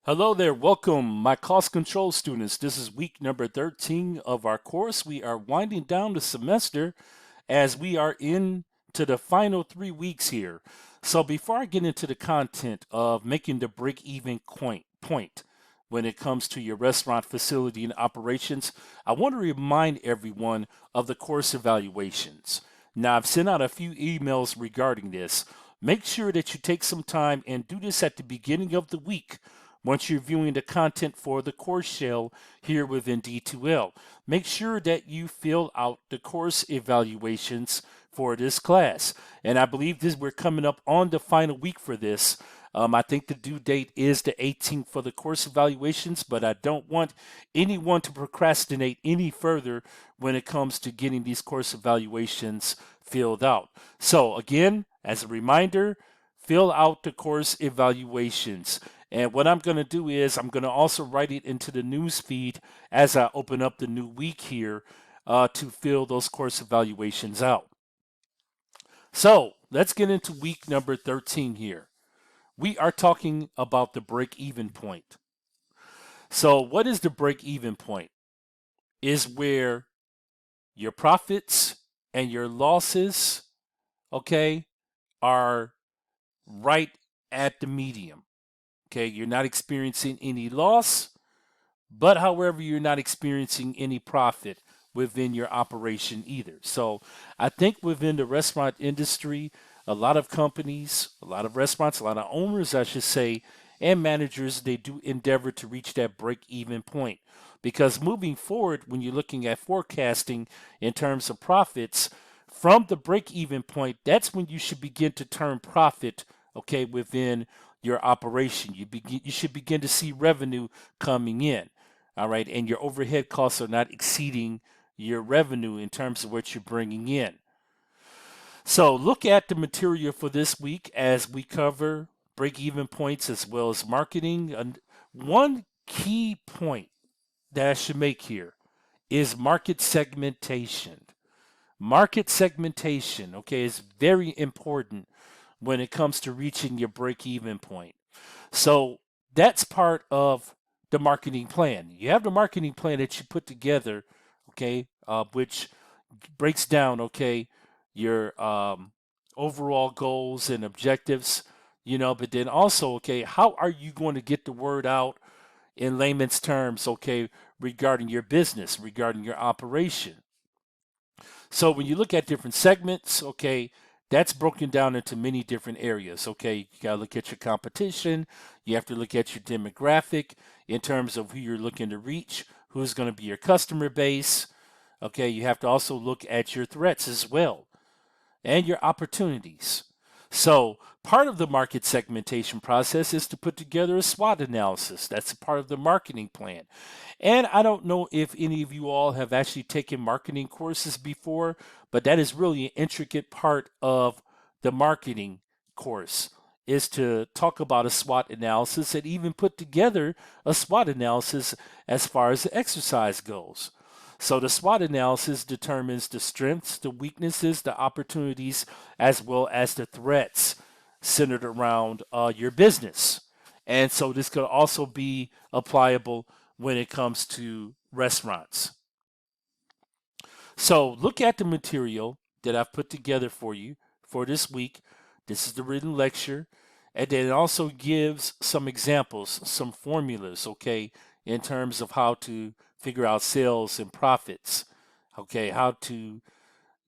Hello there, welcome my cost control students. This is week number 13 of our course. We are winding down the semester as we are into the final 3 weeks here. So before I get into the content of making the break-even point when it comes to your restaurant facility and operations, I want to remind everyone of the course evaluations. Now, I've sent out a few emails regarding this. Make sure that you take some time and do this at the beginning of the week once you're viewing the content for the course shell here within D2L. Make sure that you fill out the course evaluations for this class. And I believe we're coming up on the final week for this. I think the due date is the 18th for the course evaluations, but I don't want anyone to procrastinate any further when it comes to getting these course evaluations filled out. So again, as a reminder, fill out the course evaluations. And what I'm going to do is I'm going to also write it into the news feed as I open up the new week here to fill those course evaluations out. So let's get into week number 13 here. We are talking about the break-even point. So what is the break-even point? Is where your profits and your losses, okay, are right at the medium. Okay, you're not experiencing any loss, but however, you're not experiencing any profit within your operation either. So I think within the restaurant industry, a lot of companies, a lot of restaurants, a lot of owners, I should say, and managers, they do endeavor to reach that break even point. Because moving forward, when you're looking at forecasting in terms of profits, from the break even point, that's when you should begin to turn profit, okay, within your operation. You should begin to see revenue coming in. All right, and your overhead costs are not exceeding your revenue in terms of what you're bringing in. So look at the material for this week as we cover break-even points as well as marketing. And one key point that I should make here is market segmentation. Market segmentation, okay, is very important when it comes to reaching your break-even point. So that's part of the marketing plan. You have the marketing plan that you put together, okay, which breaks down, okay, your overall goals and objectives, but then also, okay, how are you going to get the word out in layman's terms, okay, regarding your business, regarding your operation? So when you look at different segments, okay, that's broken down into many different areas. Okay, you got to look at your competition. You have to look at your demographic in terms of who you're looking to reach, who's going to be your customer base. Okay, you have to also look at your threats as well and your opportunities. So, part of the market segmentation process is to put together a SWOT analysis. That's a part of the marketing plan. And I don't know if any of you all have actually taken marketing courses before, but that is really an intricate part of the marketing course is to talk about a SWOT analysis and even put together a SWOT analysis as far as the exercise goes. So the SWOT analysis determines the strengths, the weaknesses, the opportunities, as well as the threats centered around your business. And so this could also be applicable when it comes to restaurants. So look at the material that I've put together for you for this week. This is the written lecture. And then it also gives some examples, some formulas, okay, in terms of how to figure out sales and profits, okay, how to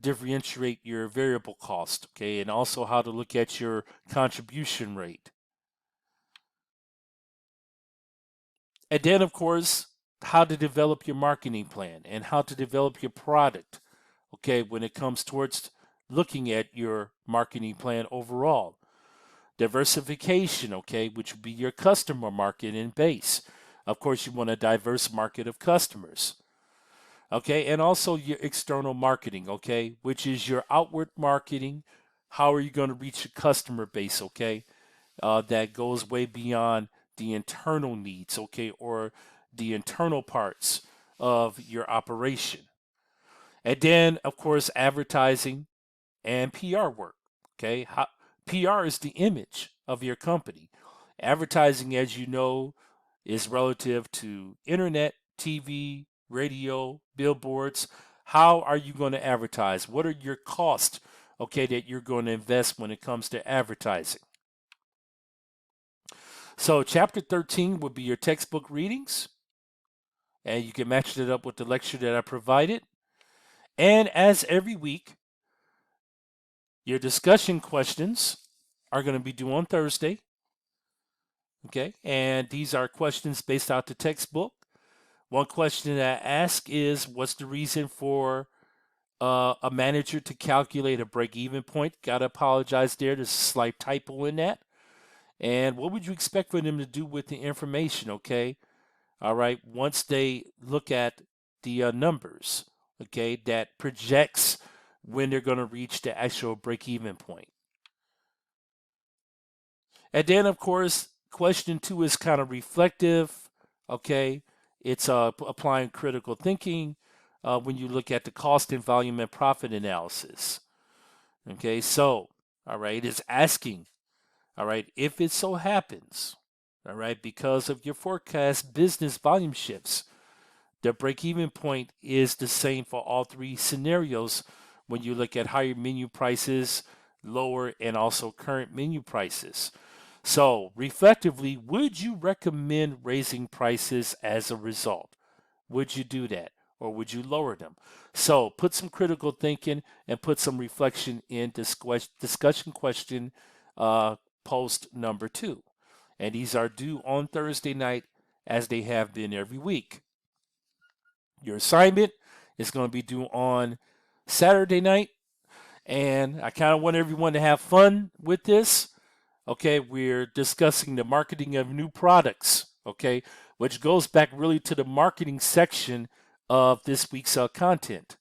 differentiate your variable cost, okay, and also how to look at your contribution rate. And then, of course, how to develop your marketing plan and how to develop your product, okay, when it comes towards looking at your marketing plan overall. Diversification, okay, which would be your customer market and base. Of course, you want a diverse market of customers. Okay, and also your external marketing, okay, which is your outward marketing. How are you going to reach your customer base, okay? That goes way beyond the internal needs, okay, or the internal parts of your operation. And then, of course, advertising and PR work, okay? PR is the image of your company. Advertising, as you know, is relative to internet, TV, radio, billboards. How are you going to advertise? What are your costs, okay, that you're going to invest when it comes to advertising? So, chapter 13 would be your textbook readings, and you can match it up with the lecture that I provided. And as every week, your discussion questions are going to be due on Thursday. Okay, and these are questions based out the textbook. One question that I ask is, what's the reason for a manager to calculate a break-even point? Gotta apologize there. There's a slight typo in that. And what would you expect for them to do with the information? Okay, all right. Once they look at the numbers, okay, that projects when they're going to reach the actual break-even point. And then, of course, question 2 is kind of reflective. Okay, it's applying critical thinking when you look at the cost and volume and profit analysis. Okay, so, all right, it's asking, all right, if it so happens, all right, because of your forecast business volume shifts, the break-even point is the same for all three scenarios when you look at higher menu prices, lower, and also current menu prices. So, reflectively, would you recommend raising prices as a result? Would you do that? Or would you lower them? So, put some critical thinking and put some reflection in this discussion question post number 2. And these are due on Thursday night as they have been every week. Your assignment is going to be due on Saturday night. And I kind of want everyone to have fun with this. Okay, we're discussing the marketing of new products, okay, which goes back really to the marketing section of this week's content.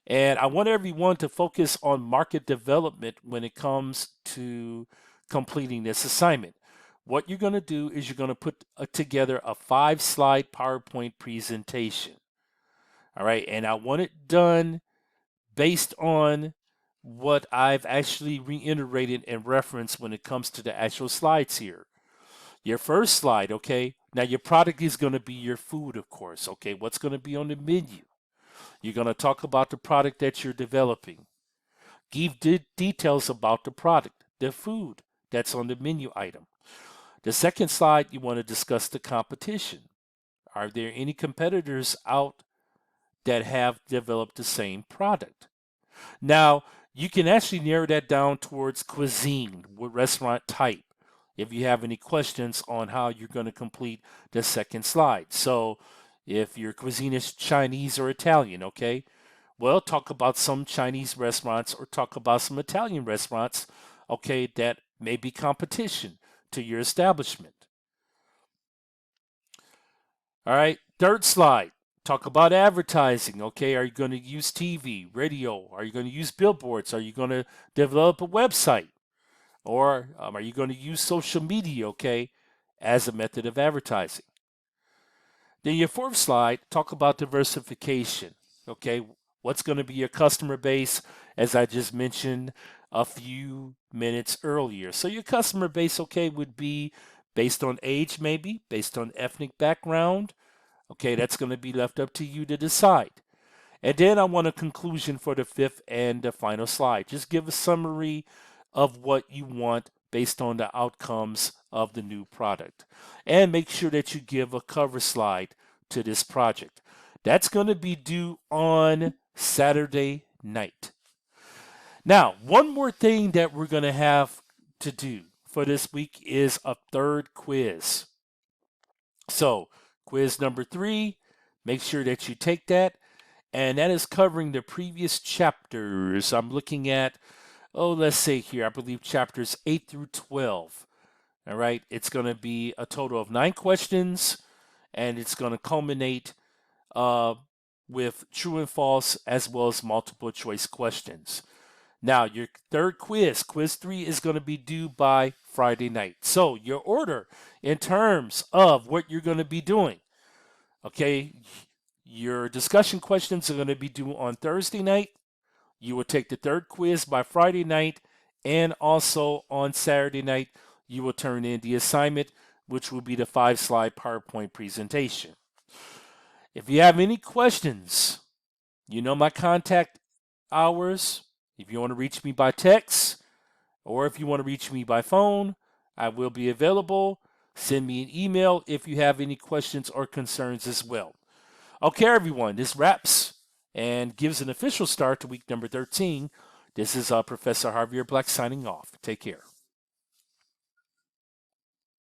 And I want everyone to focus on market development when it comes to completing this assignment. What you're going to do is you're going to put together a 5-slide PowerPoint presentation. All right, and I want it done based on what I've actually reiterated and referenced when it comes to the actual slides here. Your first slide, okay, now your product is going to be your food, of course, okay, what's going to be on the menu? You're going to talk about the product that you're developing. Give details about the product, the food that's on the menu item. The second slide, you want to discuss the competition. Are there any competitors out that have developed the same product? Now, you can actually narrow that down towards cuisine, what restaurant type, if you have any questions on how you're going to complete the second slide. So, if your cuisine is Chinese or Italian, okay, well, talk about some Chinese restaurants or talk about some Italian restaurants, okay, that may be competition to your establishment. All right, third slide. Talk about advertising. Okay, are you going to use TV, radio? Are you going to use billboards? Are you going to develop a website? Or are you going to use social media, okay, as a method of advertising? Then your fourth slide, talk about diversification. Okay, what's going to be your customer base, as I just mentioned a few minutes earlier. So your customer base, okay, would be based on age, maybe, based on ethnic background. Okay, that's going to be left up to you to decide. And then I want a conclusion for the fifth and the final slide. Just give a summary of what you want based on the outcomes of the new product. And make sure that you give a cover slide to this project. That's going to be due on Saturday night. Now, one more thing that we're going to have to do for this week is a third quiz. So, quiz number 3, make sure that you take that. And that is covering the previous chapters. I'm looking at, let's say here, I believe chapters 8 through 12. All right, it's going to be a total of 9 questions, and it's going to culminate with true and false as well as multiple choice questions. Now, your third quiz, quiz 3, is going to be due by Friday night. So, your order in terms of what you're going to be doing, okay, your discussion questions are going to be due on Thursday night. You will take the third quiz by Friday night, and also on Saturday night, you will turn in the assignment which will be the 5-slide PowerPoint presentation. If you have any questions, you know my contact hours. If you want to reach me by text or if you want to reach me by phone, I will be available. Send me an email if you have any questions or concerns as well. Okay, everyone, this wraps and gives an official start to week number 13. This is Professor Javier Black signing off. Take care.